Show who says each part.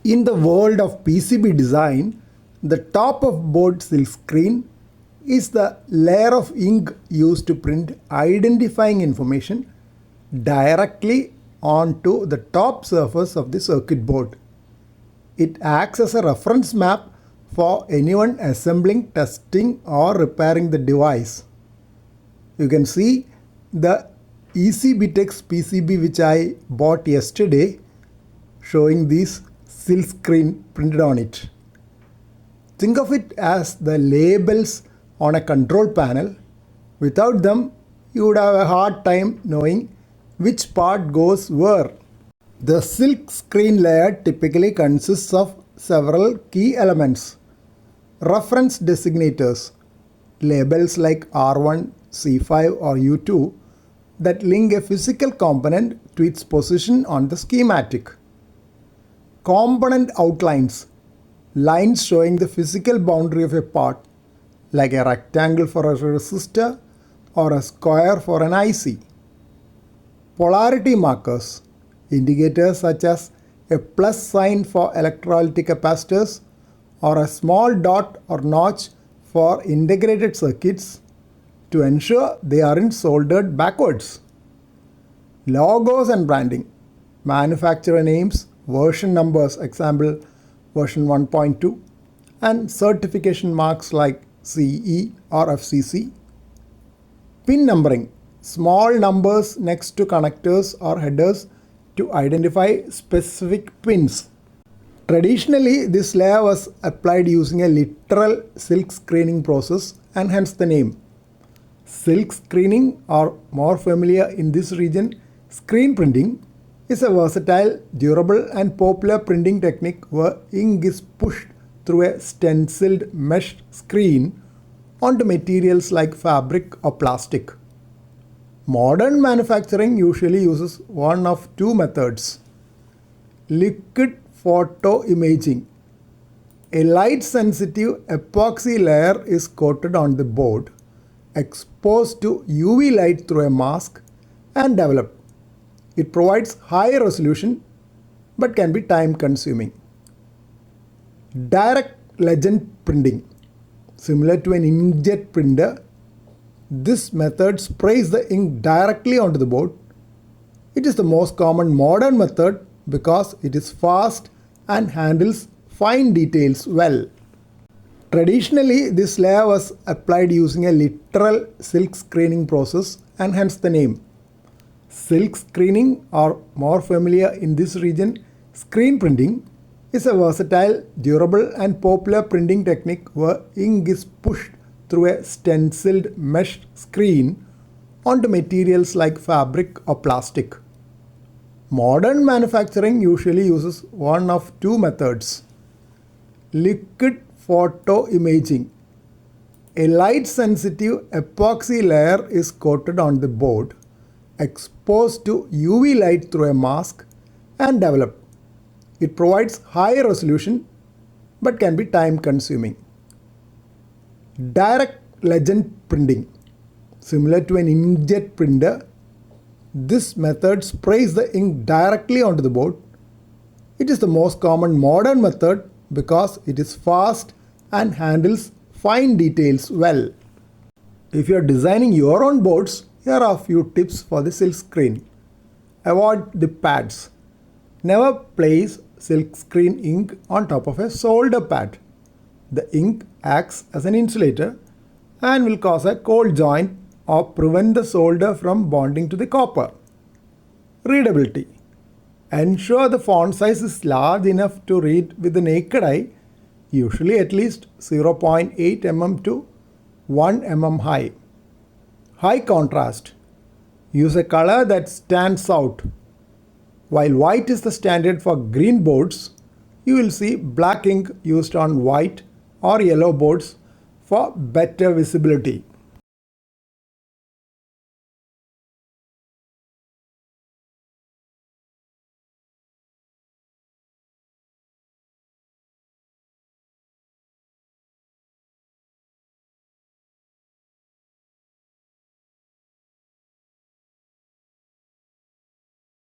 Speaker 1: In the world of PCB design, the top of board silkscreen is the layer of ink used to print identifying information directly onto the top surface of the circuit board. It acts as a reference map for anyone assembling, testing or repairing the device. You can see the ECBTEX PCB which I bought yesterday showing this silkscreen printed on it. Think of it as the labels on a control panel. Without them, you would have a hard time knowing which part goes where. The silkscreen layer typically consists of several key elements. Reference designators, labels like R1, C5 or U2 that link a physical component to its position on the schematic. Component outlines, lines showing the physical boundary of a part, like a rectangle for a resistor or a square for an IC. Polarity markers, indicators such as a plus sign for electrolytic capacitors or a small dot or notch for integrated circuits to ensure they aren't soldered backwards. Logos and branding, manufacturer names, version numbers, example version 1.2, and certification marks like CE or FCC. Pin numbering, small numbers next to connectors or headers to identify specific pins. Traditionally, this layer was applied using a literal silk screening process and hence the name. Silk screening, or more familiar in this region, screen printing, is a versatile, durable and popular printing technique where ink is pushed through a stenciled mesh screen onto materials like fabric or plastic. Modern manufacturing usually uses one of two methods. Liquid photo imaging. A light-sensitive epoxy layer is coated on the board, exposed to UV light through a mask, and developed. It provides high resolution but can be time-consuming. Direct legend printing. Similar to an inkjet printer, this method sprays the ink directly onto the board. It is the most common modern method because it is fast and handles fine details well. Traditionally, this layer was applied using a literal silk screening process and hence the name. Silk screening, or more familiar in this region, screen printing, is a versatile, durable and popular printing technique where ink is pushed through a stenciled mesh screen onto materials like fabric or plastic. Modern manufacturing usually uses one of two methods. Liquid photo imaging. A light-sensitive epoxy layer is coated on the board, exposed to UV light through a mask, and developed. It provides high resolution but can be time-consuming. Direct legend printing. Similar to an inkjet printer, this method sprays the ink directly onto the board. It is the most common modern method because it is fast and handles fine details well. If you are designing your own boards, here are a few tips for the silk screen. Avoid the pads. Never place silk screen ink on top of a solder pad. The ink acts as an insulator and will cause a cold joint or prevent the solder from bonding to the copper. Readability. Ensure the font size is large enough to read with the naked eye, usually at least 0.8 mm to 1 mm high. High contrast. Use a color that stands out. While white is the standard for green boards, you will see black ink used on white or yellow boards for better visibility.